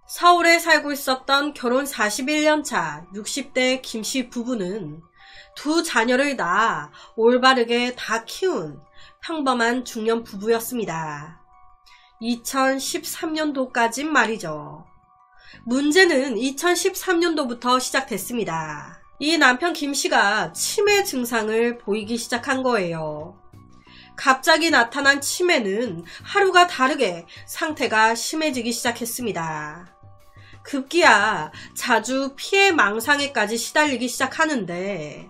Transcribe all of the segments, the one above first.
서울에 살고 있었던 결혼 41년 차 60대 김씨 부부는 두 자녀를 낳아 올바르게 다 키운 평범한 중년 부부였습니다. 2013년도까진 말이죠. 문제는 2013년도부터 시작됐습니다. 이 남편 김씨가 치매 증상을 보이기 시작한 거예요. 갑자기 나타난 치매는 하루가 다르게 상태가 심해지기 시작했습니다. 급기야 자주 피해 망상에까지 시달리기 시작하는데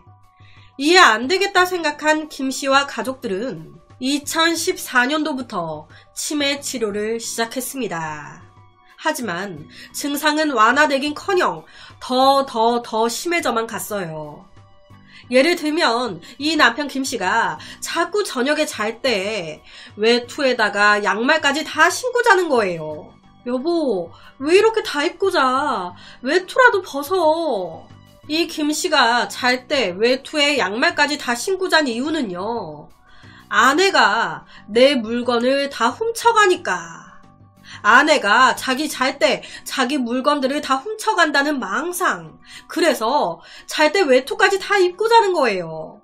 이해 안 되겠다 생각한 김씨와 가족들은 2014년도부터 치매 치료를 시작했습니다. 하지만 증상은 완화되긴커녕 더 심해져만 갔어요. 예를 들면 이 남편 김씨가 자꾸 저녁에 잘 때 외투에다가 양말까지 다 신고 자는 거예요. 여보, 왜 이렇게 다 입고 자? 외투라도 벗어. 이 김씨가 잘 때 외투에 양말까지 다 신고 잔 이유는요. 아내가 내 물건을 다 훔쳐가니까. 아내가 자기 잘 때 자기 물건들을 다 훔쳐간다는 망상. 그래서 잘 때 외투까지 다 입고 자는 거예요.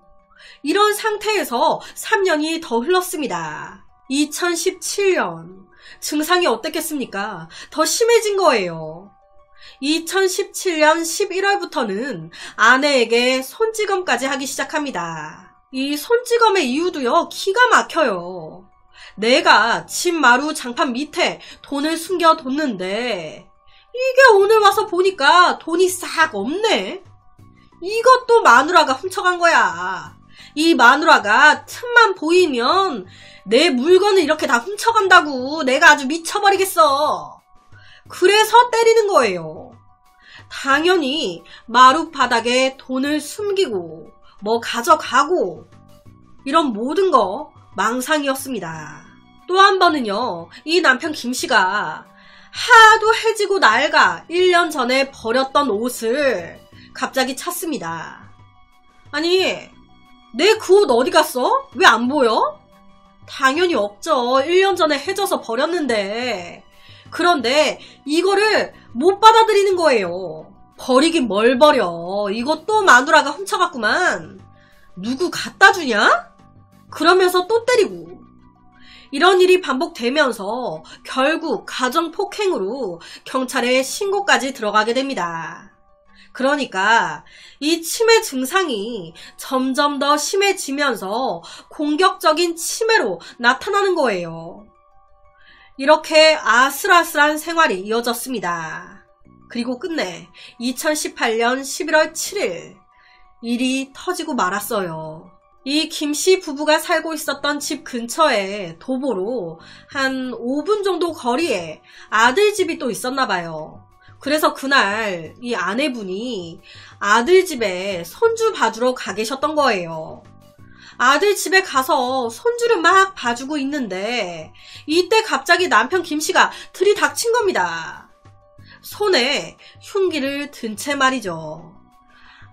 이런 상태에서 3년이 더 흘렀습니다. 2017년. 증상이 어땠겠습니까? 더 심해진 거예요. 2017년 11월부터는 아내에게 손찌검까지 하기 시작합니다. 이 손찌검의 이유도요, 기가 막혀요. 내가 집 마루 장판 밑에 돈을 숨겨뒀는데 이게 오늘 와서 보니까 돈이 싹 없네. 이것도 마누라가 훔쳐간 거야. 이 마누라가 틈만 보이면 내 물건을 이렇게 다 훔쳐간다고. 내가 아주 미쳐버리겠어. 그래서 때리는 거예요. 당연히 마루 바닥에 돈을 숨기고 뭐 가져가고 이런 모든 거 망상이었습니다. 또 한 번은요, 이 남편 김씨가 하도 해지고 낡아 1년 전에 버렸던 옷을 갑자기 찾습니다. 아니, 내 그 옷 어디 갔어? 왜 안 보여? 당연히 없죠. 1년 전에 해져서 버렸는데. 그런데 이거를 못 받아들이는 거예요. 버리긴 뭘 버려. 이거 또 마누라가 훔쳐갔구만. 누구 갖다 주냐? 그러면서 또 때리고. 이런 일이 반복되면서 결국 가정폭행으로 경찰에 신고까지 들어가게 됩니다. 그러니까 이 치매 증상이 점점 더 심해지면서 공격적인 치매로 나타나는 거예요. 이렇게 아슬아슬한 생활이 이어졌습니다. 그리고 끝내 2018년 11월 7일 일이 터지고 말았어요. 이 김씨 부부가 살고 있었던 집 근처에 도보로 한 5분 정도 거리에 아들 집이 또 있었나 봐요. 그래서 그날 이 아내분이 아들 집에 손주 봐주러 가 계셨던 거예요. 아들 집에 가서 손주를 막 봐주고 있는데 이때 갑자기 남편 김씨가 들이닥친 겁니다. 손에 흉기를 든 채 말이죠.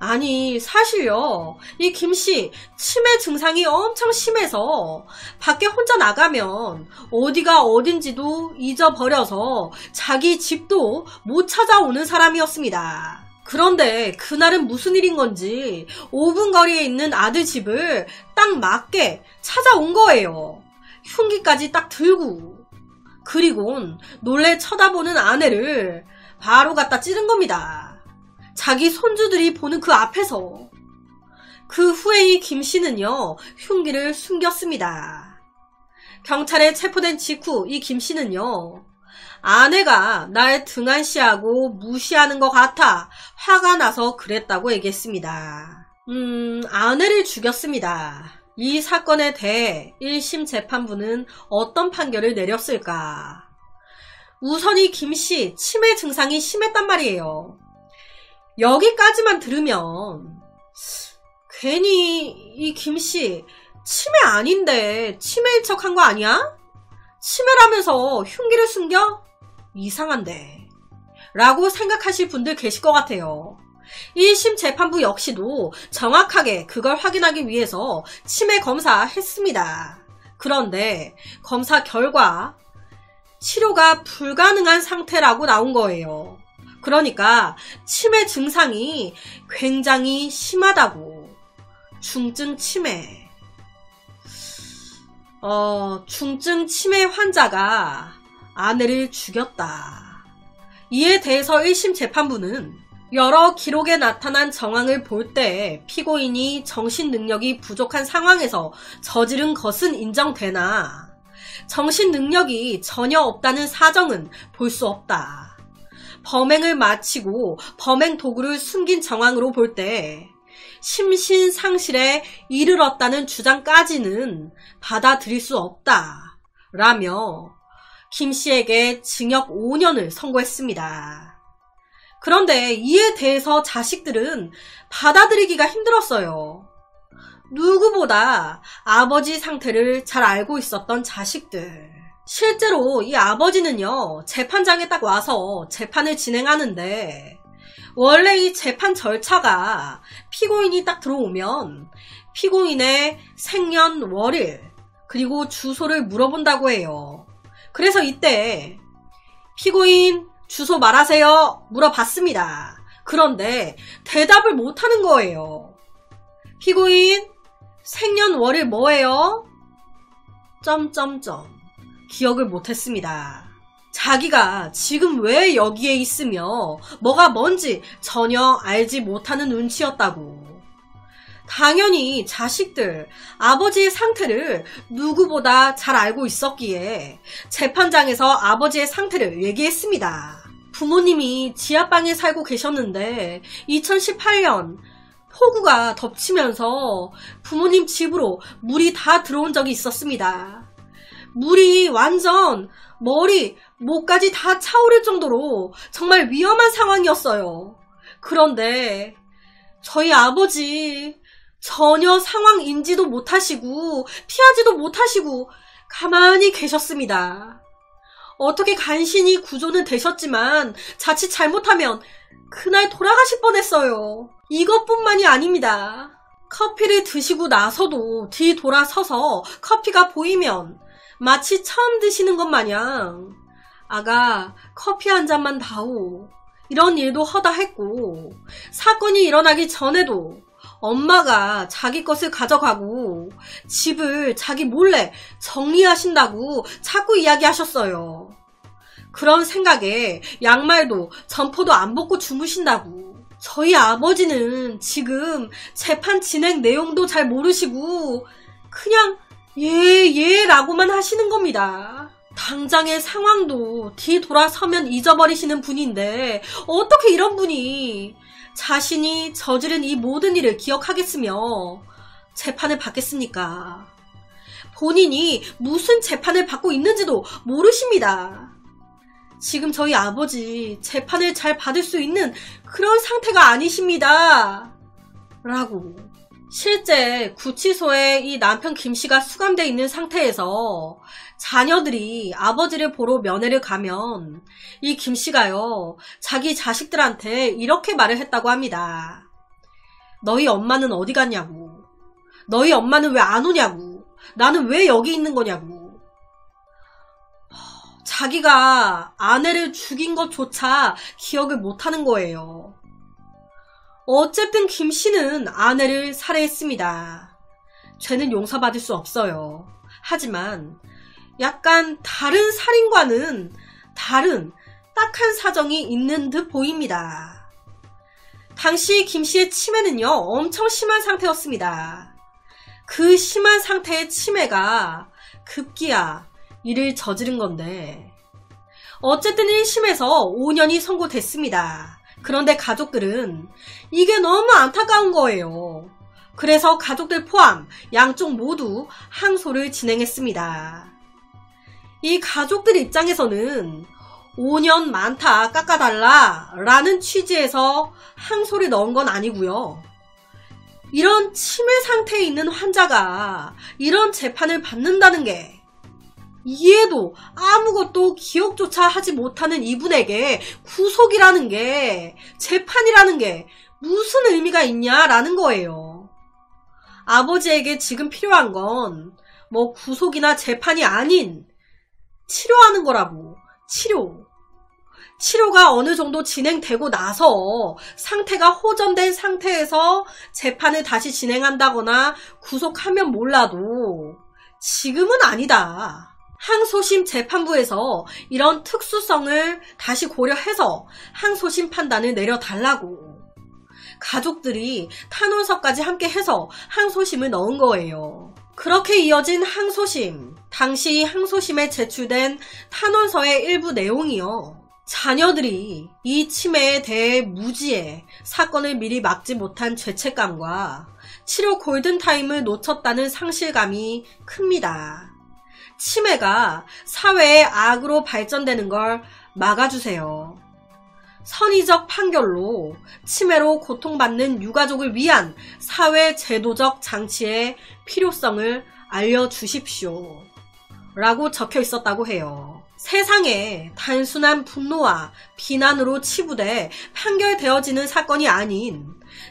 아니, 사실요, 이 김씨 치매 증상이 엄청 심해서 밖에 혼자 나가면 어디가 어딘지도 잊어버려서 자기 집도 못 찾아오는 사람이었습니다. 그런데 그날은 무슨 일인 건지 5분 거리에 있는 아들 집을 딱 맞게 찾아온 거예요. 흉기까지 딱 들고. 그리곤 놀래 쳐다보는 아내를 바로 갖다 찌른 겁니다. 자기 손주들이 보는 그 앞에서. 그 후에 이 김씨는요, 흉기를 숨겼습니다. 경찰에 체포된 직후 이 김씨는요, 아내가 날 등한시하고 무시하는 것 같아 화가 나서 그랬다고 얘기했습니다. 아내를 죽였습니다. 이 사건에 대해 1심 재판부는 어떤 판결을 내렸을까? 우선 이 김씨 치매 증상이 심했단 말이에요. 여기까지만 들으면 괜히 이 김씨 치매 아닌데 치매인 척한 거 아니야? 치매라면서 흉기를 숨겨? 이상한데 라고 생각하실 분들 계실 것 같아요. 1심 재판부 역시도 정확하게 그걸 확인하기 위해서 치매 검사했습니다. 그런데 검사 결과 치료가 불가능한 상태라고 나온 거예요. 그러니까 치매 증상이 굉장히 심하다고. 중증 치매. 중증 치매 환자가 아내를 죽였다. 이에 대해서 1심 재판부는 여러 기록에 나타난 정황을 볼 때 피고인이 정신 능력이 부족한 상황에서 저지른 것은 인정되나 정신 능력이 전혀 없다는 사정은 볼 수 없다. 범행을 마치고 범행 도구를 숨긴 정황으로 볼 때 심신상실에 이르렀다는 주장까지는 받아들일 수 없다. 라며 김 씨에게 징역 5년을 선고했습니다. 그런데 이에 대해서 자식들은 받아들이기가 힘들었어요. 누구보다 아버지 상태를 잘 알고 있었던 자식들. 실제로 이 아버지는요, 재판장에 딱 와서 재판을 진행하는데 원래 이 재판 절차가 피고인이 딱 들어오면 피고인의 생년월일 그리고 주소를 물어본다고 해요. 그래서 이때 피고인 주소 말하세요 물어봤습니다. 그런데 대답을 못하는 거예요. 피고인 생년월일 뭐예요? 점점점. 기억을 못했습니다. 자기가 지금 왜 여기에 있으며 뭐가 뭔지 전혀 알지 못하는 눈치였다고. 당연히 자식들, 아버지의 상태를 누구보다 잘 알고 있었기에 재판장에서 아버지의 상태를 얘기했습니다. 부모님이 지하방에 살고 계셨는데 2018년 폭우가 덮치면서 부모님 집으로 물이 다 들어온 적이 있었습니다. 물이 완전 머리, 목까지 다 차오를 정도로 정말 위험한 상황이었어요. 그런데 저희 아버지 전혀 상황 인지도 못하시고 피하지도 못하시고 가만히 계셨습니다. 어떻게 간신히 구조는 되셨지만 자칫 잘못하면 그날 돌아가실 뻔했어요. 이것뿐만이 아닙니다. 커피를 드시고 나서도 뒤돌아서서 커피가 보이면 마치 처음 드시는 것 마냥 아가 커피 한 잔만 다오 이런 일도 허다 했고, 사건이 일어나기 전에도 엄마가 자기 것을 가져가고 집을 자기 몰래 정리하신다고 자꾸 이야기하셨어요. 그런 생각에 양말도 점퍼도 안 벗고 주무신다고. 저희 아버지는 지금 재판 진행 내용도 잘 모르시고 그냥 예 라고만 하시는 겁니다. 당장의 상황도 뒤돌아서면 잊어버리시는 분인데 어떻게 이런 분이 자신이 저지른 이 모든 일을 기억하겠으며 재판을 받겠습니까? 본인이 무슨 재판을 받고 있는지도 모르십니다. 지금 저희 아버지 재판을 잘 받을 수 있는 그런 상태가 아니십니다. 라고. 실제 구치소에 이 남편 김씨가 수감되어 있는 상태에서 자녀들이 아버지를 보러 면회를 가면 이 김씨가요, 자기 자식들한테 이렇게 말을 했다고 합니다. 너희 엄마는 어디 갔냐고. 너희 엄마는 왜 안 오냐고. 나는 왜 여기 있는 거냐고. 자기가 아내를 죽인 것조차 기억을 못하는 거예요. 어쨌든 김씨는 아내를 살해했습니다. 죄는 용서받을 수 없어요. 하지만 약간 다른 살인과는 다른 딱한 사정이 있는 듯 보입니다. 당시 김씨의 치매는요, 엄청 심한 상태였습니다. 그 심한 상태의 치매가 급기야 이를 저지른 건데, 어쨌든 1심에서 5년이 선고됐습니다. 그런데 가족들은 이게 너무 안타까운 거예요. 그래서 가족들 포함 양쪽 모두 항소를 진행했습니다. 이 가족들 입장에서는 5년 많다 깎아달라 라는 취지에서 항소를 넣은 건 아니고요. 이런 치매 상태에 있는 환자가 이런 재판을 받는다는 게, 이해도 아무것도 기억조차 하지 못하는 이분에게 구속이라는 게, 재판이라는 게 무슨 의미가 있냐라는 거예요. 아버지에게 지금 필요한 건 뭐 구속이나 재판이 아닌 치료하는 거라고. 치료가 어느 정도 진행되고 나서 상태가 호전된 상태에서 재판을 다시 진행한다거나 구속하면 몰라도 지금은 아니다. 항소심 재판부에서 이런 특수성을 다시 고려해서 항소심 판단을 내려달라고. 가족들이 탄원서까지 함께 해서 항소심을 넣은 거예요. 그렇게 이어진 항소심. 당시 항소심에 제출된 탄원서의 일부 내용이요. 자녀들이 이 치매에 대해 무지해 사건을 미리 막지 못한 죄책감과 치료 골든타임을 놓쳤다는 상실감이 큽니다. 치매가 사회의 악으로 발전되는 걸 막아주세요. 선의적 판결로 치매로 고통받는 유가족을 위한 사회 제도적 장치의 필요성을 알려주십시오. 라고 적혀 있었다고 해요. 세상에 단순한 분노와 비난으로 치부돼 판결되어지는 사건이 아닌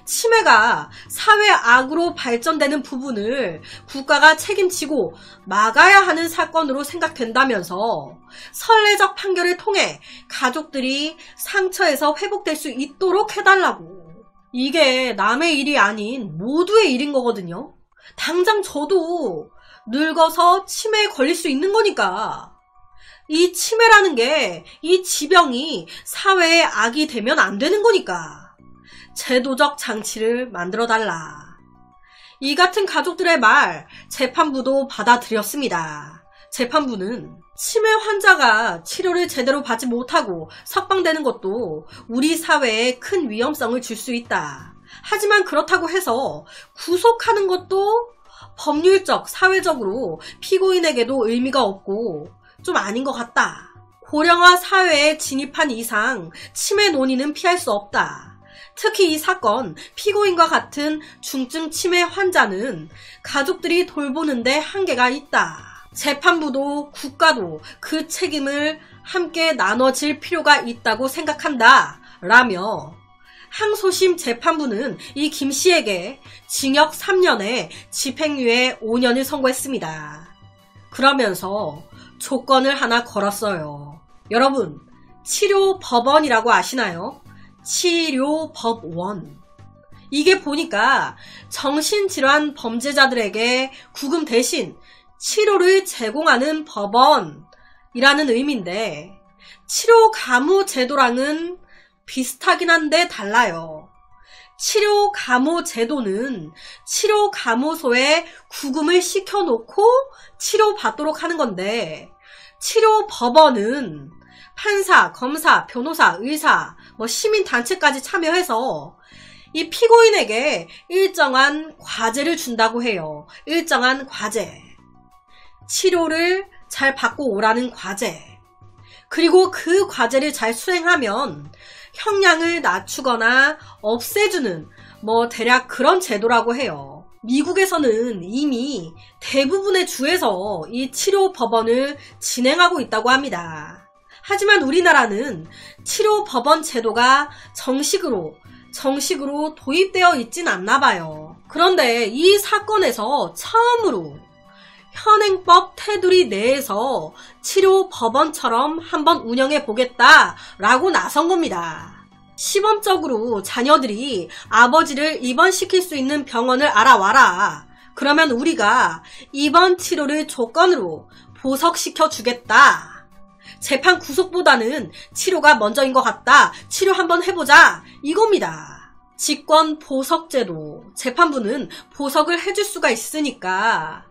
치매가 사회 악으로 발전되는 부분을 국가가 책임지고 막아야 하는 사건으로 생각된다면서 선례적 판결을 통해 가족들이 상처에서 회복될 수 있도록 해달라고. 이게 남의 일이 아닌 모두의 일인 거거든요. 당장 저도 늙어서 치매에 걸릴 수 있는 거니까. 이 치매라는 게, 이 지병이 사회의 악이 되면 안 되는 거니까. 제도적 장치를 만들어달라. 이 같은 가족들의 말, 재판부도 받아들였습니다. 재판부는 치매 환자가 치료를 제대로 받지 못하고 석방되는 것도 우리 사회에 큰 위험성을 줄 수 있다. 하지만 그렇다고 해서 구속하는 것도 법률적, 사회적으로 피고인에게도 의미가 없고 좀 아닌 것 같다. 고령화 사회에 진입한 이상 치매 논의는 피할 수 없다. 특히 이 사건 피고인과 같은 중증 치매 환자는 가족들이 돌보는데 한계가 있다. 재판부도 국가도 그 책임을 함께 나눠질 필요가 있다고 생각한다. 라며 항소심 재판부는 이 김씨에게 징역 3년에 집행유예 5년을 선고했습니다. 그러면서 조건을 하나 걸었어요. 여러분, 치료법원이라고 아시나요? 치료법원. 이게 보니까 정신질환 범죄자들에게 구금 대신 치료를 제공하는 법원이라는 의미인데, 치료감호제도랑은 비슷하긴 한데 달라요. 치료감호제도는 치료감호소에 구금을 시켜놓고 치료받도록 하는 건데, 치료법원은 판사, 검사, 변호사, 의사, 시민단체까지 참여해서 이 피고인에게 일정한 과제를 준다고 해요. 일정한 과제. 치료를 잘 받고 오라는 과제. 그리고 그 과제를 잘 수행하면 형량을 낮추거나 없애주는 대략 그런 제도라고 해요. 미국에서는 이미 대부분의 주에서 이 치료법원을 진행하고 있다고 합니다. 하지만 우리나라는 치료법원 제도가 정식으로 도입되어 있진 않나 봐요. 그런데 이 사건에서 처음으로 현행법 테두리 내에서 치료법원처럼 한번 운영해 보겠다라고 나선 겁니다. 시범적으로 자녀들이 아버지를 입원시킬 수 있는 병원을 알아와라. 그러면 우리가 입원 치료를 조건으로 보석시켜 주겠다. 재판 구속보다는 치료가 먼저인 것 같다. 치료 한번 해보자. 이겁니다. 직권 보석제도. 재판부는 보석을 해줄 수가 있으니까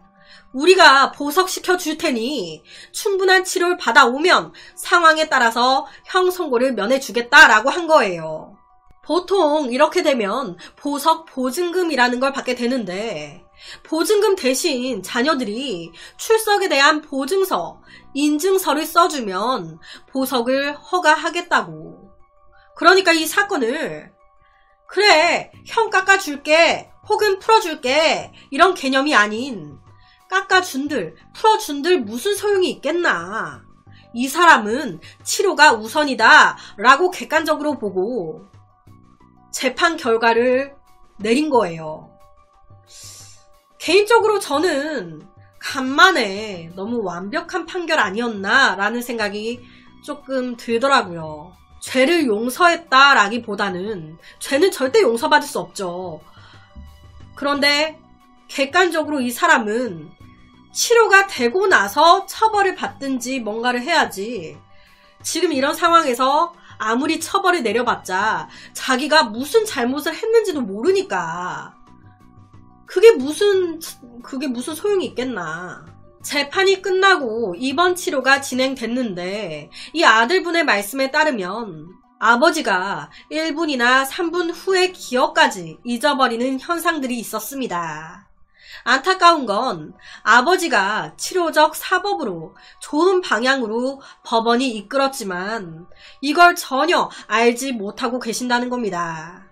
우리가 보석시켜 줄 테니 충분한 치료를 받아오면 상황에 따라서 형 선고를 면해주겠다라고 한 거예요. 보통 이렇게 되면 보석 보증금이라는 걸 받게 되는데, 보증금 대신 자녀들이 출석에 대한 보증서, 인증서를 써주면 보석을 허가하겠다고. 그러니까 이 사건을 그래, 형 깎아줄게 혹은 풀어줄게 이런 개념이 아닌 깎아준들, 풀어준들 무슨 소용이 있겠나. 이 사람은 치료가 우선이다 라고 객관적으로 보고 재판 결과를 내린 거예요. 개인적으로 저는 간만에 너무 완벽한 판결 아니었나 라는 생각이 조금 들더라고요. 죄를 용서했다라기보다는 죄는 절대 용서받을 수 없죠. 그런데 객관적으로 이 사람은 치료가 되고 나서 처벌을 받든지 뭔가를 해야지, 지금 이런 상황에서 아무리 처벌을 내려봤자 자기가 무슨 잘못을 했는지도 모르니까 그게 무슨 소용이 있겠나. 재판이 끝나고 입원 치료가 진행됐는데 이 아들분의 말씀에 따르면 아버지가 1분이나 3분 후의 기억까지 잊어버리는 현상들이 있었습니다. 안타까운 건 아버지가 치료적 사법으로 좋은 방향으로 법원이 이끌었지만 이걸 전혀 알지 못하고 계신다는 겁니다.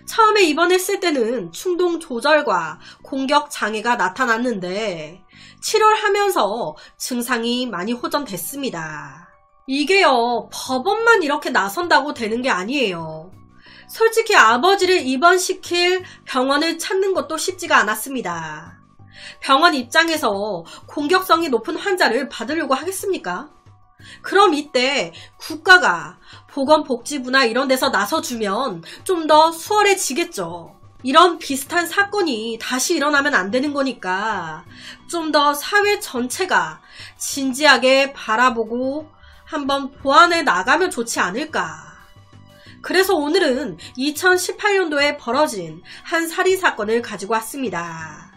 처음에 입원했을 때는 충동 조절과 공격 장애가 나타났는데 치료를 하면서 증상이 많이 호전됐습니다. 이게요, 법원만 이렇게 나선다고 되는 게 아니에요. 솔직히 아버지를 입원시킬 병원을 찾는 것도 쉽지가 않았습니다. 병원 입장에서 공격성이 높은 환자를 받으려고 하겠습니까? 그럼 이때 국가가 보건복지부나 이런 데서 나서주면 좀 더 수월해지겠죠. 이런 비슷한 사건이 다시 일어나면 안 되는 거니까 좀 더 사회 전체가 진지하게 바라보고 한번 보완해 나가면 좋지 않을까. 그래서 오늘은 2018년도에 벌어진 한 살인 사건을 가지고 왔습니다.